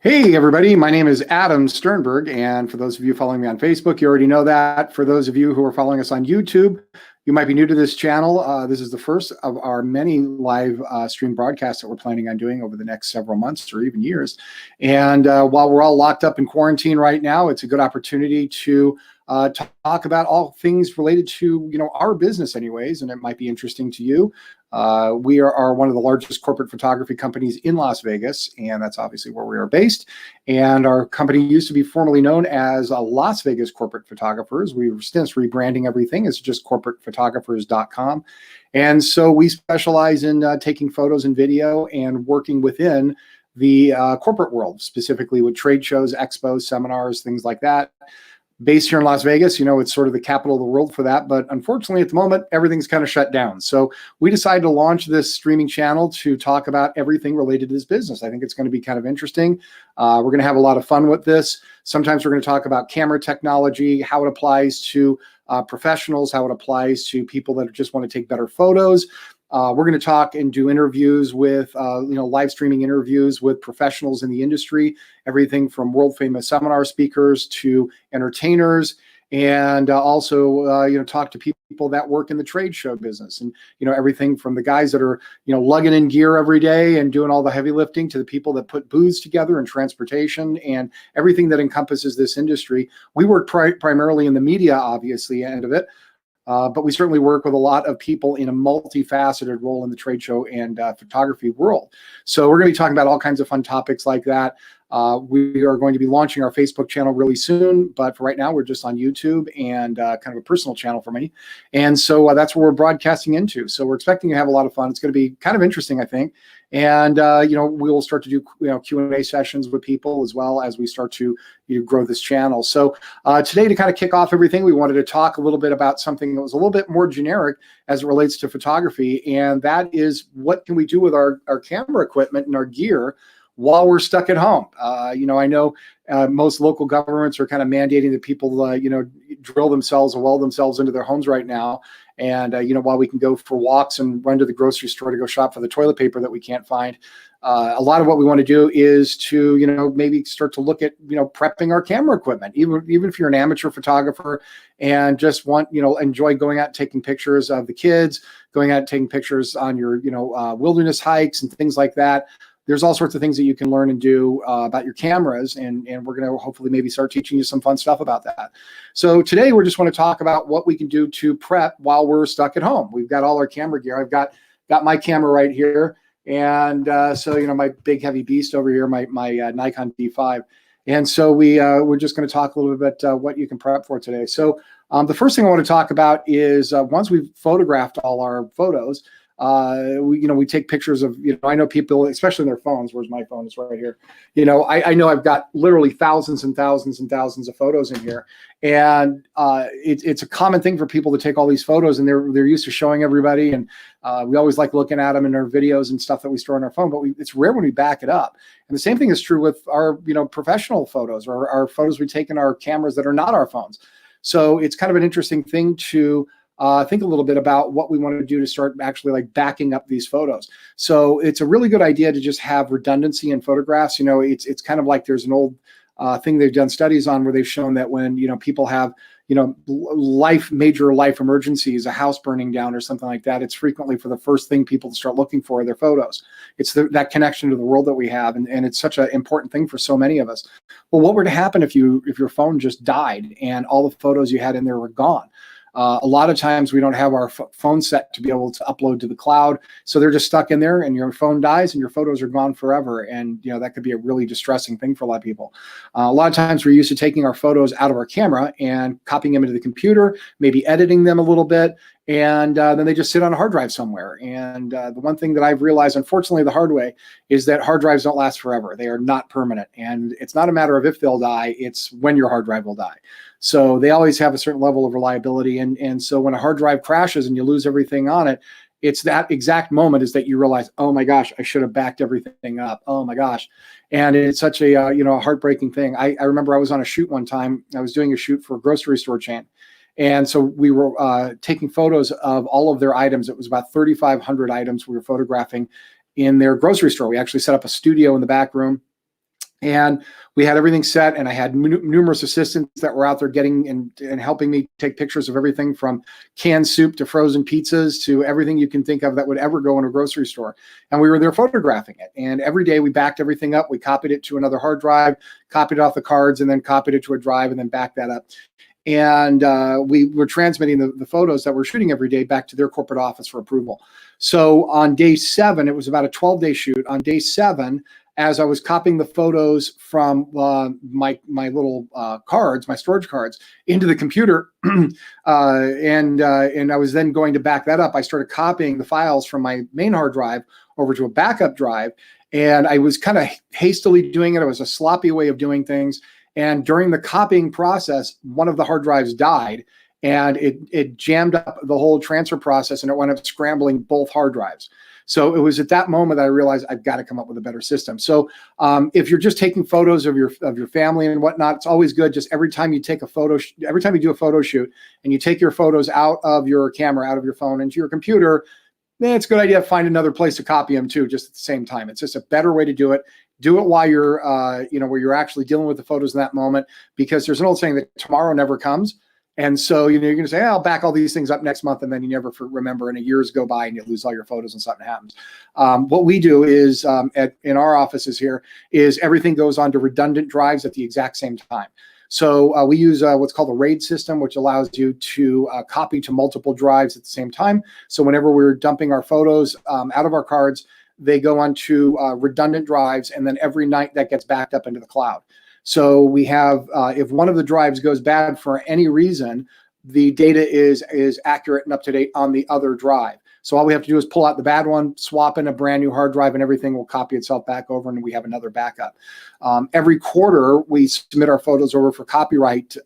Hey, everybody. My name is Adam Sternberg. And for those of you following me on Facebook, you already know that. For those of you who are following us on YouTube, you might be new to this channel. This is the first of our many live stream broadcasts that we're planning on doing over the next several months or even years. And while we're all locked up in quarantine right now, it's a good opportunity to talk about all things related to our business anyways, and it might be interesting to you. We are one of the largest corporate photography companies in Las Vegas, and that's obviously where we are based. And our company used to be formerly known as Las Vegas Corporate Photographers. We've since rebranding everything. It's just CorporatePhotographers.com. And so we specialize in taking photos and video and working within the corporate world, specifically with trade shows, expos, seminars, things like that. Based here in Las Vegas, it's sort of the capital of the world for that. But unfortunately, at the moment, everything's kind of shut down. So we decided to launch this streaming channel to talk about everything related to this business. I think it's going to be kind of interesting. We're going to have a lot of fun with this. Sometimes we're going to talk about camera technology, how it applies to professionals, how it applies to people that just want to take better photos. We're going to talk and do interviews with, live streaming interviews with professionals in the industry, everything from world famous seminar speakers to entertainers, and also, talk to people that work in the trade show business, and, everything from the guys that are, lugging in gear every day and doing all the heavy lifting to the people that put booths together and transportation and everything that encompasses this industry. We work primarily in the media, obviously, end of it. But we certainly work with a lot of people in a multifaceted role in the trade show and photography world. So we're going to be talking about all kinds of fun topics like that. We are going to be launching our Facebook channel really soon, but for right now, we're just on YouTube and kind of a personal channel for me. And so that's where we're broadcasting into. So we're expecting to have a lot of fun. It's going to be kind of interesting, I think. And, we will start to do, Q&A sessions with people as well as we start to grow this channel. So today, to kind of kick off everything, we wanted to talk a little bit about something that was a little bit more generic as it relates to photography. And that is, what can we do with our camera equipment and our gear while we're stuck at home? I know most local governments are kind of mandating that people, drill themselves or weld themselves into their homes right now. And, while we can go for walks and run to the grocery store to go shop for the toilet paper that we can't find, a lot of what we want to do is to, maybe start to look at, prepping our camera equipment, even if you're an amateur photographer and just want, enjoy going out and taking pictures of the kids, going out and taking pictures on your, wilderness hikes and things like that. There's all sorts of things that you can learn and do about your cameras, and we're going to hopefully maybe start teaching you some fun stuff about that. So today we just want to talk about what we can do to prep while we're stuck at home. We've got all our camera gear. I've got my camera right here, and so my big heavy beast over here, my Nikon D5. And so we're just going to talk a little bit about what you can prep for today. So the first thing I want to talk about is once we've photographed all our photos, we take pictures of, I know people, especially in their phones. Where's my phone? It's right here. I know I've got literally thousands and thousands and thousands of photos in here. And it's a common thing for people to take all these photos, and they're used to showing everybody. And we always like looking at them in our videos and stuff that we store on our phone, but it's rare when we back it up. And the same thing is true with our, professional photos or our photos we take in our cameras that are not our phones. So it's kind of an interesting thing to think a little bit about what we want to do to start actually like backing up these photos. So it's a really good idea to just have redundancy in photographs. It's kind of like there's an old thing they've done studies on where they've shown that when, people have, major life emergencies, a house burning down or something like that, it's frequently for the first thing people start looking for are their photos. It's that connection to the world that we have. And it's such an important thing for so many of us. Well, what were to happen if your phone just died and all the photos you had in there were gone? A lot of times we don't have our phone set to be able to upload to the cloud. So they're just stuck in there, and your phone dies and your photos are gone forever. And, that could be a really distressing thing for a lot of people. A lot of times we're used to taking our photos out of our camera and copying them into the computer, maybe editing them a little bit. And then they just sit on a hard drive somewhere. And the one thing that I've realized, unfortunately, the hard way, is that hard drives don't last forever. They are not permanent. And it's not a matter of if they'll die, it's when your hard drive will die. So they always have a certain level of reliability. And so when a hard drive crashes and you lose everything on it, it's that exact moment is that you realize, oh my gosh, I should have backed everything up. Oh my gosh. And it's such a, heartbreaking thing. I remember I was on a shoot one time. I was doing a shoot for a grocery store chain. And so we were taking photos of all of their items. It was about 3,500 items we were photographing in their grocery store. We actually set up a studio in the back room. And we had everything set, and I had numerous assistants that were out there getting and helping me take pictures of everything from canned soup to frozen pizzas to everything you can think of that would ever go in a grocery store. And we were there photographing it. And every day we backed everything up. We copied it to another hard drive, copied it off the cards, and then copied it to a drive and then backed that up. And we were transmitting the photos that we're shooting every day back to their corporate office for approval. So on day 7, it was about a 12-day shoot. On day 7, as I was copying the photos from my little cards, my storage cards, into the computer, and I was then going to back that up, I started copying the files from my main hard drive over to a backup drive. And I was kind of hastily doing it. It was a sloppy way of doing things. And during the copying process, one of the hard drives died, and it jammed up the whole transfer process, and it wound up scrambling both hard drives. So it was at that moment that I realized I've got to come up with a better system. So if you're just taking photos of your family and whatnot, it's always good. Just every time you take a photo, every time you do a photo shoot and you take your photos out of your camera, out of your phone into your computer, then it's a good idea to find another place to copy them too, just at the same time. It's just a better way to do it. Do it while you're, where you're actually dealing with the photos in that moment, because there's an old saying that tomorrow never comes. And so, you're going to say, I'll back all these things up next month. And then you never remember, and years go by and you lose all your photos and something happens. What we do is in our offices here is everything goes onto redundant drives at the exact same time. So we use what's called a RAID system, which allows you to copy to multiple drives at the same time. So whenever we're dumping our photos out of our cards, they go onto redundant drives, and then every night that gets backed up into the cloud. So we have, if one of the drives goes bad for any reason, the data is accurate and up to date on the other drive. So all we have to do is pull out the bad one, swap in a brand new hard drive, and everything will copy itself back over, and we have another backup. Every quarter, we submit our photos over for copyright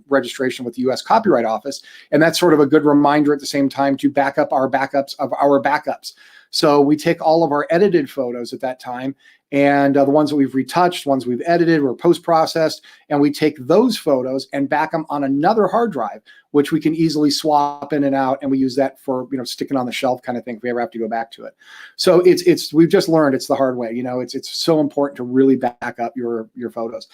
registration with the U.S. Copyright Office, and that's sort of a good reminder at the same time to back up our backups of our backups. So we take all of our edited photos at that time, and the ones that we've retouched, ones we've edited or post-processed, and we take those photos and back them on another hard drive, which we can easily swap in and out, and we use that for sticking on the shelf kind of thing if we ever have to go back to it. So we've just learned it's the hard way. It's so important to really back up your photos.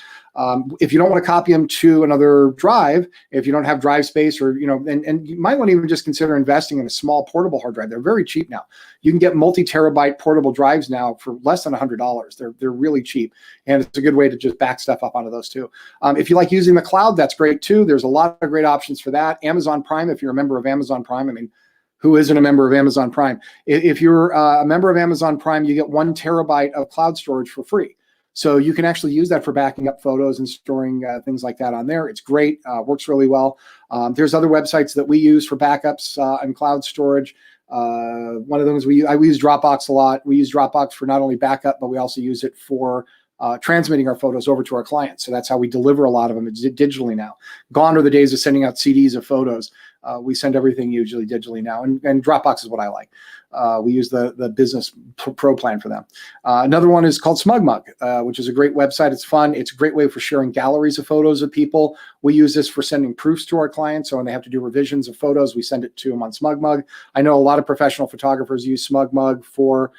If you don't want to copy them to another drive, if you don't have drive space, or and you might want to even just consider investing in a small portable hard drive. They're very cheap now. You can get multi-terabyte portable drives now for less than $100. They're really cheap, and it's a good way to just back stuff up onto those too. If you like using the cloud, that's great too. There's a lot of great options for that. Amazon Prime, if you're a member of Amazon Prime, I mean, who isn't a member of Amazon Prime? If you're a member of Amazon Prime, you get 1 terabyte of cloud storage for free. So you can actually use that for backing up photos and storing things like that on there. It's great, works really well. There's other websites that we use for backups and cloud storage. One of them is we use Dropbox a lot. We use Dropbox for not only backup, but we also use it for transmitting our photos over to our clients. So that's how we deliver a lot of them digitally now. Gone are the days of sending out CDs of photos. We send everything usually digitally now, and Dropbox is what I like. We use the business pro plan for them. Another one is called SmugMug, which is a great website. It's fun. It's a great way for sharing galleries of photos of people. We use this for sending proofs to our clients. So when they have to do revisions of photos, we send it to them on SmugMug. I know a lot of professional photographers use SmugMug for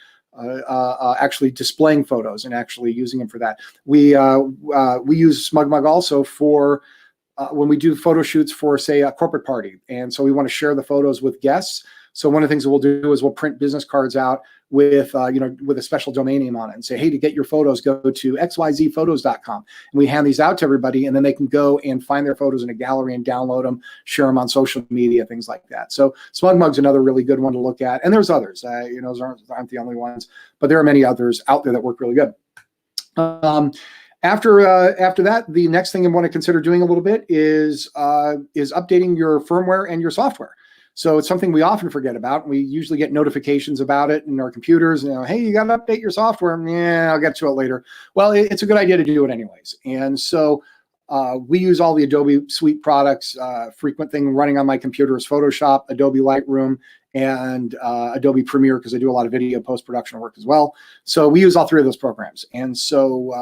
actually displaying photos and actually using them for that. We use SmugMug also for when we do photo shoots for, say, a corporate party, and so we want to share the photos with guests. So one of the things that we'll do is we'll print business cards out with with a special domain name on it, and say, hey, to get your photos, go to xyzphotos.com, and we hand these out to everybody, and then they can go and find their photos in a gallery and download them, share them on social media, things like that. So SmugMug's another really good one to look at, and there's others. Those aren't the only ones, but there are many others out there that work really good. After that, the next thing you want to consider doing a little bit is updating your firmware and your software. So it's something we often forget about. We usually get notifications about it in our computers. Hey, you got to update your software. Yeah, I'll get to it later. Well, it's a good idea to do it anyways. And so we use all the Adobe Suite products. Frequent thing running on my computer is Photoshop, Adobe Lightroom, and Adobe Premiere, because I do a lot of video post-production work as well. So we use all three of those programs. And so,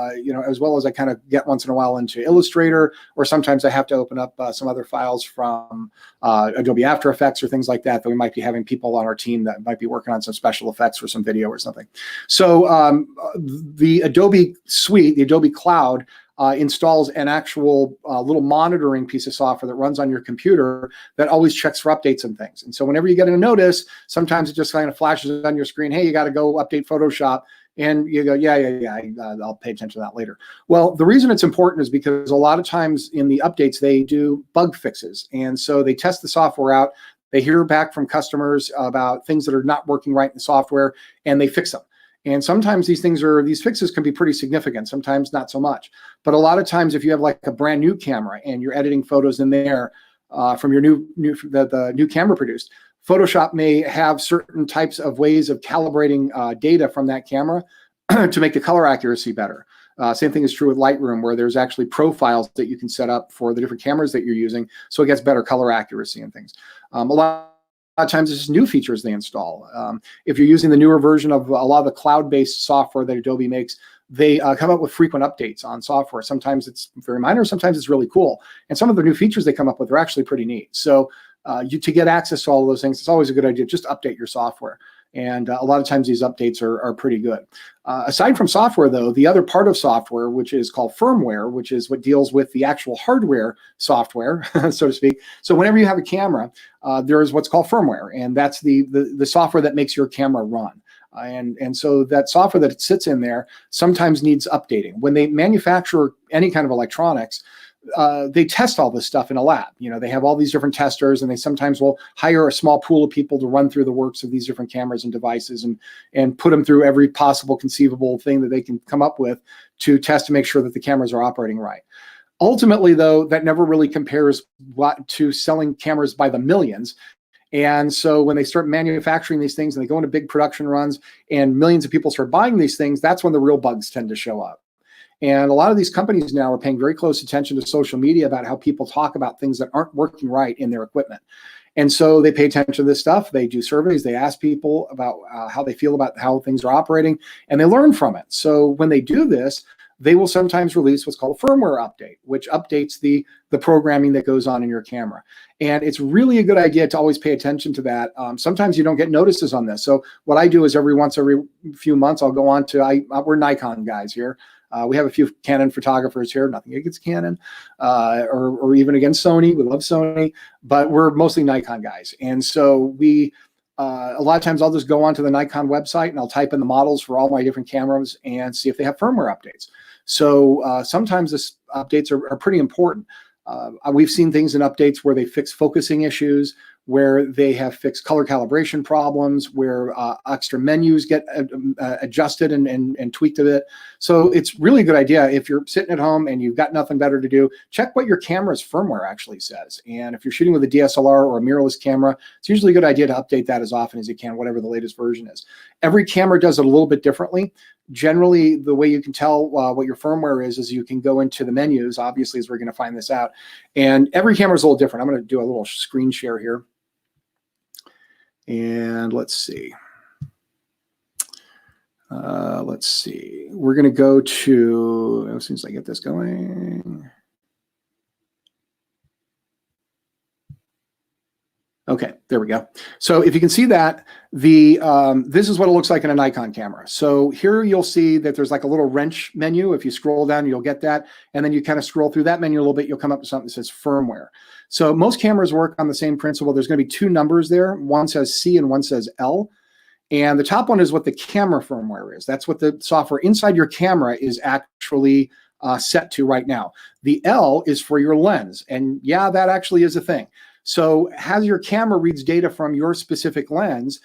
as well as I kind of get once in a while into Illustrator, or sometimes I have to open up some other files from Adobe After Effects or things like that we might be having people on our team that might be working on some special effects for some video or something. So the Adobe Suite, the Adobe Cloud, installs an actual little monitoring piece of software that runs on your computer that always checks for updates and things. And so whenever you get a notice, sometimes it just kind of flashes on your screen, hey, you got to go update Photoshop. And you go, yeah, I'll pay attention to that later. Well, the reason it's important is because a lot of times in the updates, they do bug fixes. And so they test the software out. They hear back from customers about things that are not working right in the software, and they fix them. And sometimes these fixes can be pretty significant, sometimes not so much. But a lot of times, if you have like a brand new camera and you're editing photos in there from your the new camera produced, Photoshop may have certain types of ways of calibrating data from that camera to make the color accuracy better. Same thing is true with Lightroom, where there's actually profiles that you can set up for the different cameras that you're using, so it gets better color accuracy and things. A lot of times it's new features they install. If you're using the newer version of a lot of the cloud-based software that Adobe makes, they come up with frequent updates on software. Sometimes it's very minor, sometimes it's really cool. And some of the new features they come up with are actually pretty neat. So to get access to all of those things, it's always a good idea, just update your software. And a lot of times these updates are pretty good. Aside from software, though, the other part of software, which is called firmware, which is what deals with the actual hardware software, so to speak. So whenever you have a camera, there is what's called firmware, and that's the software that makes your camera run. And so that software that sits in there sometimes needs updating. When they manufacture any kind of electronics, they test all this stuff in a lab. They have all these different testers, and they sometimes will hire a small pool of people to run through the works of these different cameras and devices and put them through every possible conceivable thing that they can come up with to test to make sure that the cameras are operating right. Ultimately, though, that never really compares to selling cameras by the millions. And so when they start manufacturing these things and they go into big production runs and millions of people start buying these things, that's when the real bugs tend to show up. And a lot of these companies now are paying very close attention to social media about how people talk about things that aren't working right in their equipment. And so they pay attention to this stuff. They do surveys. They ask people about how they feel about how things are operating, and they learn from it. So when they do this, they will sometimes release what's called a firmware update, which updates the programming that goes on in your camera. And it's really a good idea to always pay attention to that. Sometimes you don't get notices on this. So what I do is every few months, I'll go on to, we're Nikon guys here. We have a few Canon photographers here, nothing against Canon or even against Sony. We love Sony, but we're mostly Nikon guys. And so a lot of times I'll just go onto the Nikon website and I'll type in the models for all my different cameras and see if they have firmware updates. So sometimes this updates are pretty important. We've seen things in updates where they fix focusing issues, where they have fixed color calibration problems, where extra menus get adjusted and tweaked a bit. So it's really a good idea if you're sitting at home and you've got nothing better to do, check what your camera's firmware actually says. And if you're shooting with a DSLR or a mirrorless camera, it's usually a good idea to update that as often as you can, whatever the latest version is. Every camera does it a little bit differently. Generally, the way you can tell what your firmware is you can go into the menus, obviously, as we're going to find this out. And every camera is a little different. I'm going to do a little screen share here. And let's see. We're going to go to, as soon as I get this going. Okay, there we go. So if you can see that, this is what it looks like in a Nikon camera. So here you'll see that there's like a little wrench menu. If you scroll down, you'll get that. And then you kind of scroll through that menu a little bit, you'll come up with something that says firmware. So most cameras work on the same principle. There's going to be two numbers there. One says C and one says L. And the top one is what the camera firmware is. That's what the software inside your camera is actually set to right now. The L is for your lens. And yeah, that actually is a thing. So as your camera reads data from your specific lens,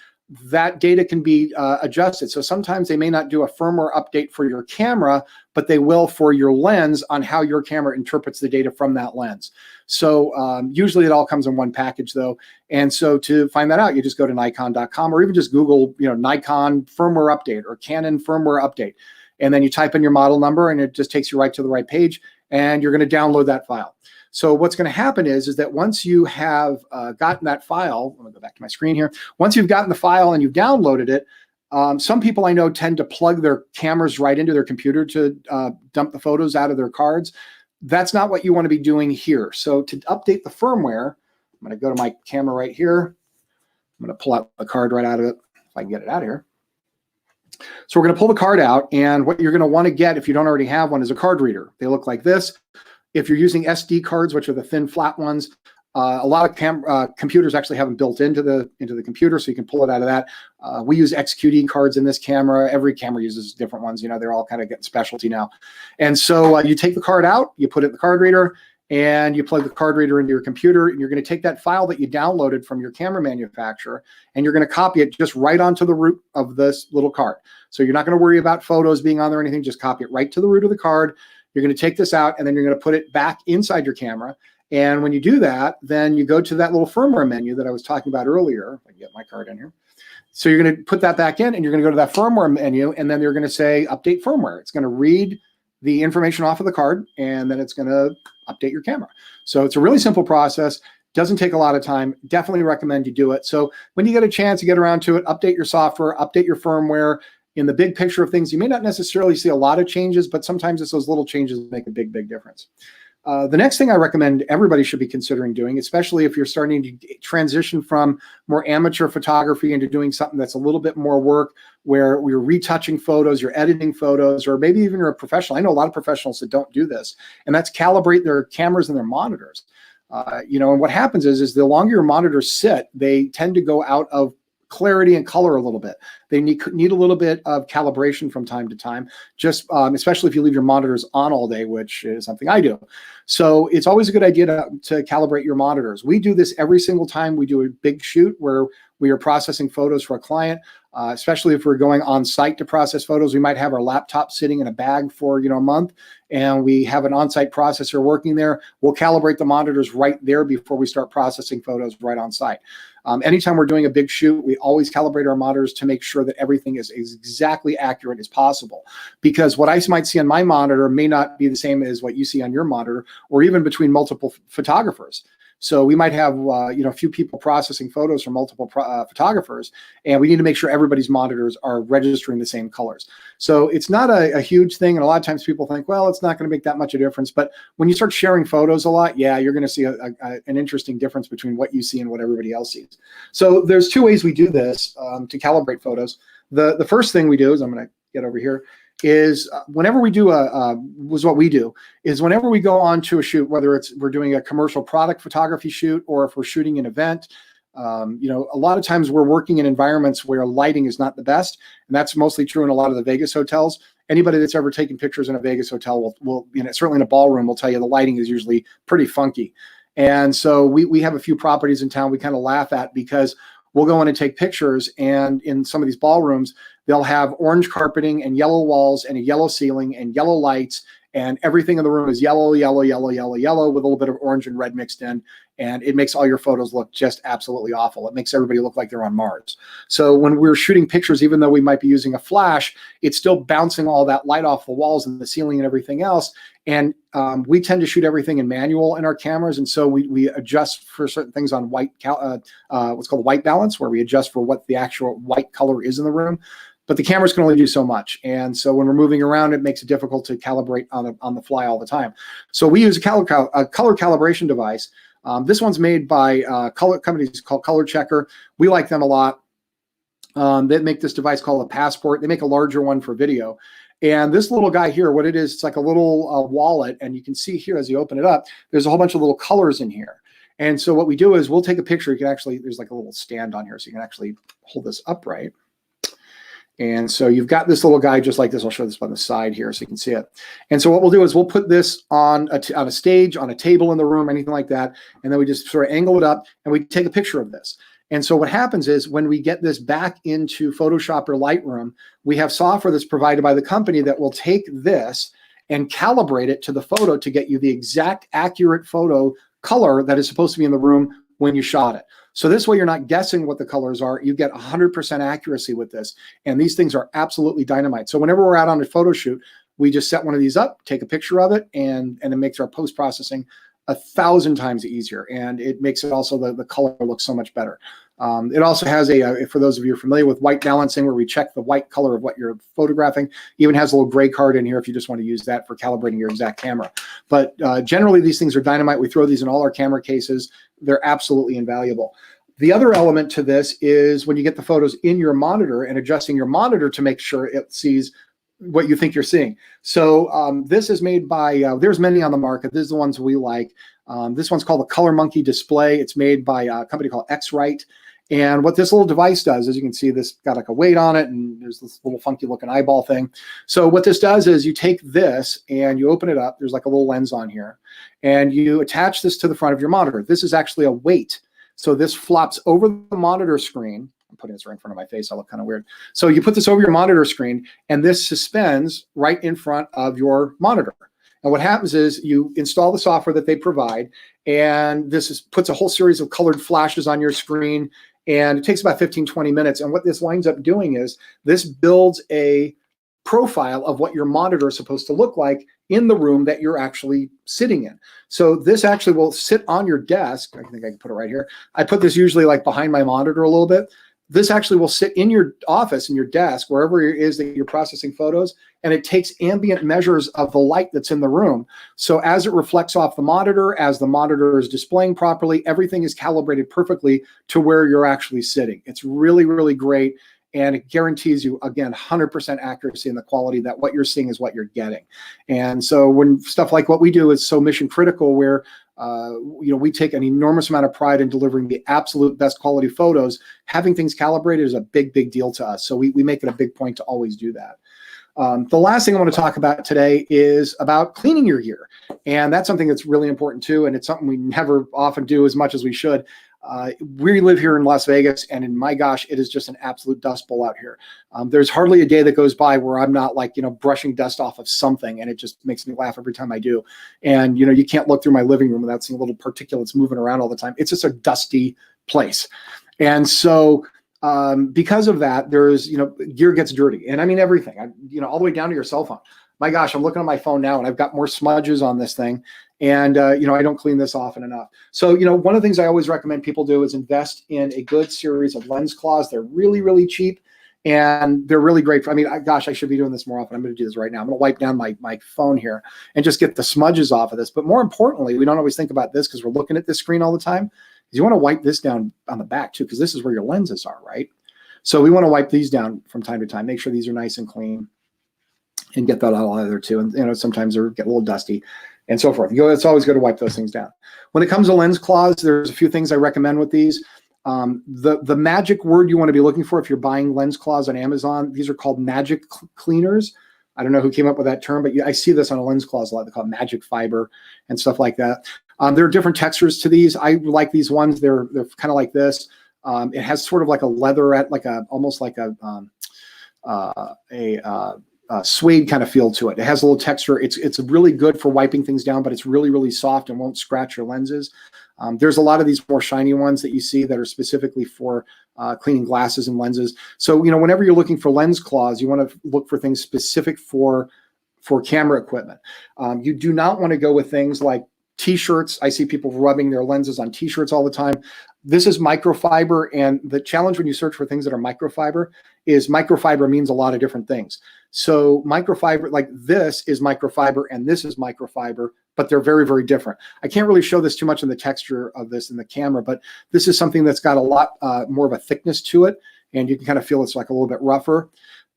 that data can be adjusted. So sometimes they may not do a firmware update for your camera, but they will for your lens on how your camera interprets the data from that lens. So usually it all comes in one package though. And so to find that out, you just go to Nikon.com or even just Google, Nikon firmware update or Canon firmware update. and then you type in your model number, and it just takes you right to the right page, and you're going to download that file. So what's going to happen is that once you have gotten that file, I'm going to go back to my screen here. Once you've gotten the file and you've downloaded it, some people I know tend to plug their cameras right into their computer to dump the photos out of their cards. That's not what you want to be doing here. So to update the firmware, I'm going to go to my camera right here. I'm going to pull out the card right out of it, if I can get it out of here. So we're going to pull the card out, and what you're going to want to get, if you don't already have one, is a card reader. They look like this. If you're using SD cards, which are the thin, flat ones, a lot of computers actually have them built into the computer, so you can pull it out of that. We use XQD cards in this camera. Every camera uses different ones. You know, they're all kind of getting specialty now. And so you take the card out, you put it in the card reader, and you plug the card reader into your computer, and you're going to take that file that you downloaded from your camera manufacturer, and you're going to copy it just right onto the root of this little card. So you're not going to worry about photos being on there or anything. Just copy it right to the root of the card. You're going to take this out, and then you're going to put it back inside your camera. And when you do that, then you go to that little firmware menu that I was talking about earlier. If I can get my card in here. So you're going to put that back in, and you're going to go to that firmware menu, and then you're going to say update firmware. It's going to read the information off of the card, and then it's going to update your camera. So it's a really simple process. Doesn't take a lot of time. Definitely recommend you do it. So when you get a chance, you get around to it, update your software, update your firmware. In the big picture of things, you may not necessarily see a lot of changes, but sometimes it's those little changes that make a big, big difference. The next thing I recommend everybody should be considering doing, especially if you're starting to transition from more amateur photography into doing something that's a little bit more work, where you're retouching photos, you're editing photos, or maybe even you're a professional. I know a lot of professionals that don't do this, and that's calibrate their cameras and their monitors. You know, and what happens is the longer your monitors sit, they tend to go out of clarity and color a little bit. They need a little bit of calibration from time to time, just especially if you leave your monitors on all day, which is something I do. So it's always a good idea to calibrate your monitors. We do this every single time we do a big shoot where we are processing photos for a client, especially if we're going on site to process photos. We might have our laptop sitting in a bag for a month, and we have an on-site processor working there. We'll calibrate the monitors right there before we start processing photos right on site. Anytime we're doing a big shoot, we always calibrate our monitors to make sure that everything is exactly accurate as possible. Because what I might see on my monitor may not be the same as what you see on your monitor, or even between multiple photographers. So we might have a few people processing photos from multiple photographers, and we need to make sure everybody's monitors are registering the same colors. So it's not a huge thing, and a lot of times people think, well, it's not going to make that much of a difference. But when you start sharing photos a lot, yeah, you're going to see an interesting difference between what you see and what everybody else sees. So there's two ways we do this to calibrate photos. The first thing we do is, I'm going to get over here, is whenever we do whenever we go on to a shoot, whether we're doing a commercial product photography shoot or if we're shooting an event, a lot of times we're working in environments where lighting is not the best, and that's mostly true in a lot of the Vegas hotels. Anybody that's ever taken pictures in a Vegas hotel will certainly in a ballroom will tell you the lighting is usually pretty funky. And so we have a few properties in town we kind of laugh at, because we'll go in and take pictures, and in some of these ballrooms, they'll have orange carpeting and yellow walls and a yellow ceiling and yellow lights, and everything in the room is yellow, yellow, yellow, yellow, yellow, with a little bit of orange and red mixed in, and it makes all your photos look just absolutely awful. It makes everybody look like they're on Mars. So when we're shooting pictures, even though we might be using a flash, it's still bouncing all that light off the walls and the ceiling and everything else. And we tend to shoot everything in manual in our cameras, and so we adjust for certain things on what's called white balance, where we adjust for what the actual white color is in the room. But the cameras can only do so much, and so when we're moving around, it makes it difficult to calibrate on the fly all the time. So we use a color calibration device. This one's made by color companies called Color Checker. We like them a lot. They make this device called a Passport. They make a larger one for video. And this little guy here, what it is, it's like a little wallet, and you can see here as you open it up, there's a whole bunch of little colors in here. And so what we do is we'll take a picture. You can actually, there's like a little stand on here, so you can actually hold this upright. And so you've got this little guy just like this. I'll show this on the side here so you can see it. And so what we'll do is we'll put this on a stage, on a table in the room, anything like that. And then we just sort of angle it up and we take a picture of this. And so what happens is when we get this back into Photoshop or Lightroom, we have software that's provided by the company that will take this and calibrate it to the photo to get you the exact accurate photo color that is supposed to be in the room when you shot it. So this way you're not guessing what the colors are. You get 100% accuracy with this. And these things are absolutely dynamite. So whenever we're out on a photo shoot, we just set one of these up, take a picture of it, and it makes our post-processing 1,000 times easier. And it makes it also the color look so much better. It also has for those of you who are familiar with white balancing, where we check the white color of what you're photographing. Even has a little gray card in here if you just want to use that for calibrating your exact camera. But generally, these things are dynamite. We throw these in all our camera cases. They're absolutely invaluable. The other element to this is when you get the photos in your monitor and adjusting your monitor to make sure it sees what you think you're seeing. So this is made by, there's many on the market. This is the ones we like. This one's called the Color Monkey Display. It's made by a company called X-Rite. And what this little device does, as you can see, this got like a weight on it, and there's this little funky looking eyeball thing. So what this does is you take this and you open it up. There's like a little lens on here, and you attach this to the front of your monitor. This is actually a weight. So this flops over the monitor screen. I'm putting this right in front of my face. I look kind of weird. So you put this over your monitor screen, and this suspends right in front of your monitor. And what happens is you install the software that they provide, and this puts a whole series of colored flashes on your screen, and it takes about 15, 20 minutes. And what this winds up doing is this builds a profile of what your monitor is supposed to look like in the room that you're actually sitting in. So this actually will sit on your desk. I think I can put it right here. I put this usually like behind my monitor a little bit. This actually will sit in your office, in your desk, wherever it is that you're processing photos, and it takes ambient measures of the light that's in the room. So as it reflects off the monitor, as the monitor is displaying properly, everything is calibrated perfectly to where you're actually sitting. It's really, really great. And it guarantees you, again, 100% accuracy in the quality that what you're seeing is what you're getting. And so when stuff like what we do is so mission critical, where we take an enormous amount of pride in delivering the absolute best quality photos, having things calibrated is a big, big deal to us. So we make it a big point to always do that. The last thing I want to talk about today is about cleaning your gear. And that's something that's really important too. And it's something we never often do as much as we should. We live here in Las Vegas, and my gosh, it is just an absolute dust bowl out here. There's hardly a day that goes by where I'm not like, brushing dust off of something, and it just makes me laugh every time I do. And, you can't look through my living room without seeing little particulates moving around all the time. It's just a dusty place. And so because of that, there's, gear gets dirty. And I mean, everything, all the way down to your cell phone. My gosh, I'm looking at my phone now, and I've got more smudges on this thing. And, I don't clean this often enough. So, one of the things I always recommend people do is invest in a good series of lens cloths. They're really, really cheap, and they're really great. Gosh, I should be doing this more often. I'm going to do this right now. I'm going to wipe down my phone here and just get the smudges off of this. But more importantly, we don't always think about this because we're looking at this screen all the time, is you want to wipe this down on the back too, because this is where your lenses are, right? So we want to wipe these down from time to time, make sure these are nice and clean, and get that out of there too. And sometimes they get a little dusty and so forth. It's always good to wipe those things down. When it comes to lens cloths, there's a few things I recommend with these. The magic word you want to be looking for if you're buying lens cloths on Amazon, these are called magic cleaners. I don't know who came up with that term, but I see this on a lens cloth a lot. They call it magic fiber and stuff like that. There are different textures to these. I like these ones. They're kind of like this. It has sort of like a leatherette, almost like a suede kind of feel to it. It has a little texture. It's really good for wiping things down, but it's really, really soft and won't scratch your lenses. There's a lot of these more shiny ones that you see that are specifically for cleaning glasses and lenses. So, whenever you're looking for lens cloths, you want to look for things specific for camera equipment. You do not want to go with things like T-shirts. I see people rubbing their lenses on T-shirts all the time. This is microfiber, and the challenge when you search for things that are microfiber is microfiber means a lot of different things. So microfiber, like this is microfiber and this is microfiber, but they're very, very different. I can't really show this too much in the texture of this in the camera, but this is something that's got a lot more of a thickness to it, and you can kind of feel it's like a little bit rougher.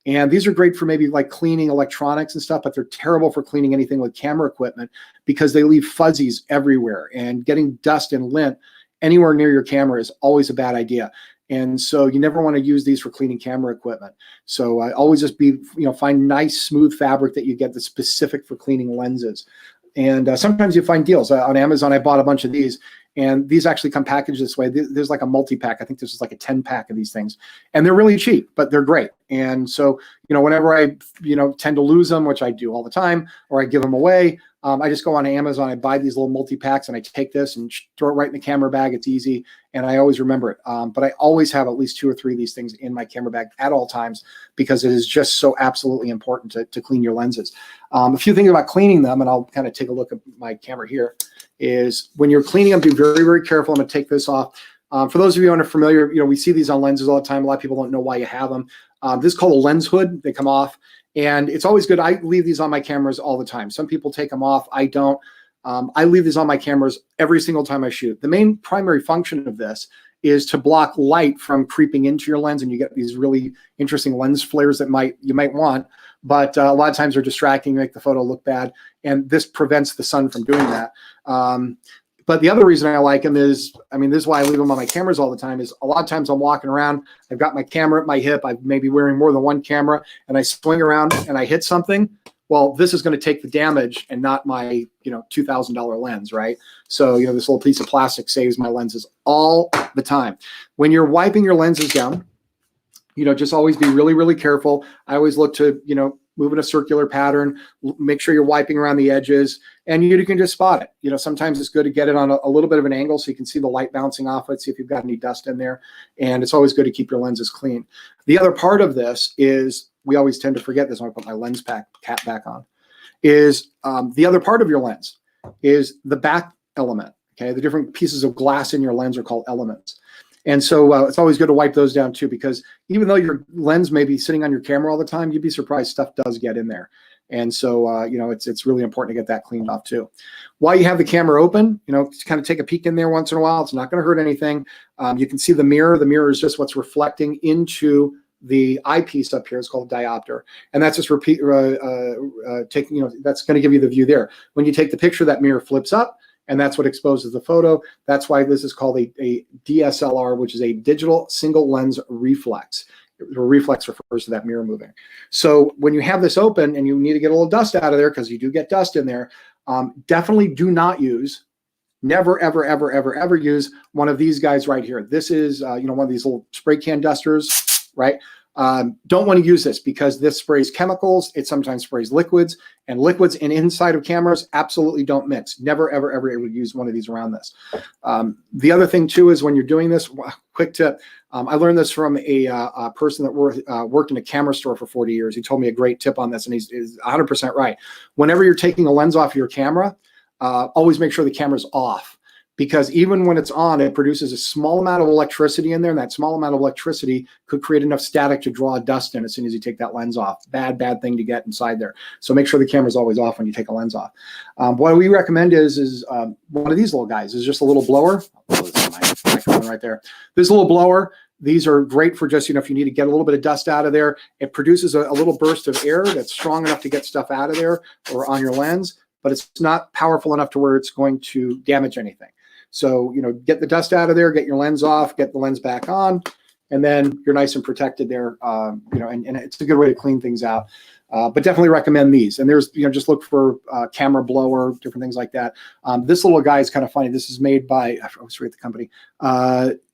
And these are great for maybe like cleaning electronics and stuff, but they're terrible for cleaning anything with camera equipment because they leave fuzzies everywhere, and getting dust and lint anywhere near your camera is always a bad idea. And so you never want to use these for cleaning camera equipment. So always just find nice smooth fabric that you get that's specific for cleaning lenses. And sometimes you find deals on Amazon. I bought a bunch of these, And these actually come packaged this way. There's like a multi-pack. I think this is like a 10-pack of these things. And they're really cheap, but they're great. And so, whenever I, tend to lose them, which I do all the time, or I give them away, I just go on Amazon, I buy these little multi-packs, and I take this and throw it right in the camera bag. It's easy, and I always remember it. But I always have at least 2 or 3 of these things in my camera bag at all times, because it is just so absolutely important to clean your lenses. A few things about cleaning them, and I'll kind of take a look at my camera here, is when you're cleaning them, be very, very careful. I'm going to take this off. For those of you who aren't familiar, we see these on lenses all the time. A lot of people don't know why you have them. This is called a lens hood. They come off. And it's always good. I leave these on my cameras all the time. Some people take them off. I don't. I leave these on my cameras every single time I shoot. The main primary function of this is to block light from creeping into your lens, and you get these really interesting lens flares that you might want. But a lot of times they're distracting, make the photo look bad, and this prevents the sun from doing that. But the other reason I like them is, this is why I leave them on my cameras all the time, is a lot of times I'm walking around, I've got my camera at my hip, I'm maybe wearing more than one camera, and I swing around and I hit something. Well, this is going to take the damage and not my, $2,000 lens, right? So, this little piece of plastic saves my lenses all the time. When you're wiping your lenses down, just always be really, really careful. I always look to, move in a circular pattern, make sure you're wiping around the edges, and you can just spot it. Sometimes it's good to get it on a little bit of an angle so you can see the light bouncing off it, see if you've got any dust in there. And it's always good to keep your lenses clean. The other part of this is, we always tend to forget this when I put my lens cap back on, is the other part of your lens is the back element. Okay, the different pieces of glass in your lens are called elements. And so it's always good to wipe those down too, because even though your lens may be sitting on your camera all the time, you'd be surprised stuff does get in there. And so, it's really important to get that cleaned off too. While you have the camera open, just kind of take a peek in there once in a while. It's not going to hurt anything. You can see the mirror. The mirror is just what's reflecting into the eyepiece up here. It's called a diopter. And that's just that's going to give you the view there. When you take the picture, that mirror flips up, and that's what exposes the photo. That's why this is called a DSLR, which is a digital single lens reflex. The reflex refers to that mirror moving. So when you have this open and you need to get a little dust out of there, because you do get dust in there, definitely do not use, never, ever, ever, ever, ever use one of these guys right here. This is, one of these little spray can dusters, right? Don't want to use this because this sprays chemicals. It sometimes sprays liquids, and liquids and inside of cameras absolutely don't mix. Never, ever, ever, ever use one of these around this. The other thing too is when you're doing this, quick tip. I learned this from a person that worked in a camera store for 40 years. He told me a great tip on this, and he's 100% right. Whenever you're taking a lens off your camera, always make sure the camera's off. Because even when it's on, it produces a small amount of electricity in there, and that small amount of electricity could create enough static to draw dust in as soon as you take that lens off. Bad thing to get inside there. So make sure the camera's always off when you take a lens off. What we recommend is one of these little guys. Is just a little blower. Oh, this is my microphone right there. This little blower. These are great for just, if you need to get a little bit of dust out of there. It produces a little burst of air that's strong enough to get stuff out of there or on your lens, but it's not powerful enough to where it's going to damage anything. So, get the dust out of there, get your lens off, get the lens back on, and then you're nice and protected there. And it's a good way to clean things out. But definitely recommend these. And there's, just look for camera blower, different things like that. This little guy is kind of funny. This is made by, I always forget the company.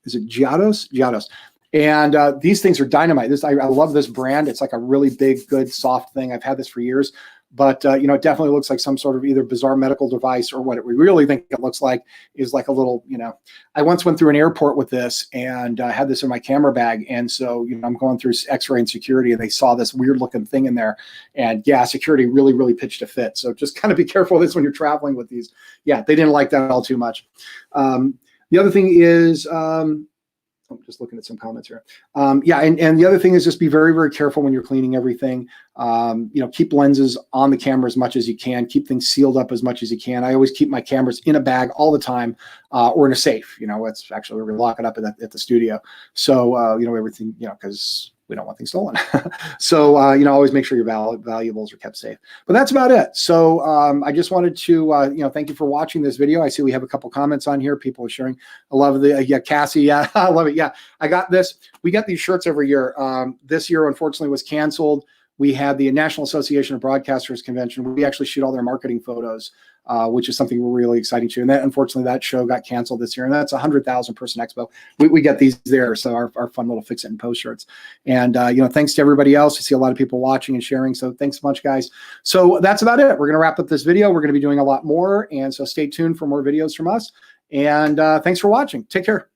Is it Giados? Giados. And these things are dynamite. I love this brand. It's like a really big, good, soft thing. I've had this for years. But, it definitely looks like some sort of either bizarre medical device, or what we really think it looks like is like a little, I once went through an airport with this, and I had this in my camera bag. And so, I'm going through X-ray and security, and they saw this weird looking thing in there. And yeah, security really, really pitched a fit. So just kind of be careful of this when you're traveling with these. Yeah, they didn't like that all too much. The other thing is, I'm just looking at some comments here. And the other thing is just be very, very careful when you're cleaning everything. Keep lenses on the camera as much as you can. Keep things sealed up as much as you can. I always keep my cameras in a bag all the time, or in a safe. It's actually where we lock it up at the studio. So everything, because we don't want things stolen. So always make sure your valuables are kept safe. But that's about it. So I just wanted to thank you for watching this video. I see we have a couple comments on here. People are sharing. I love the Cassie. Yeah, I love it. Yeah, I got this. We get these shirts every year. This year, unfortunately, was canceled. we had the National Association of Broadcasters convention. We actually shoot all their marketing photos, which is something we're really excited to. And that, unfortunately, that show got canceled this year. And that's a 100,000 person expo. We get these there, so our fun little fix it and post shirts. And thanks to everybody else. I see a lot of people watching and sharing. So thanks so much, guys. So that's about it. We're going to wrap up this video. We're going to be doing a lot more, and so stay tuned for more videos from us. And thanks for watching. Take care.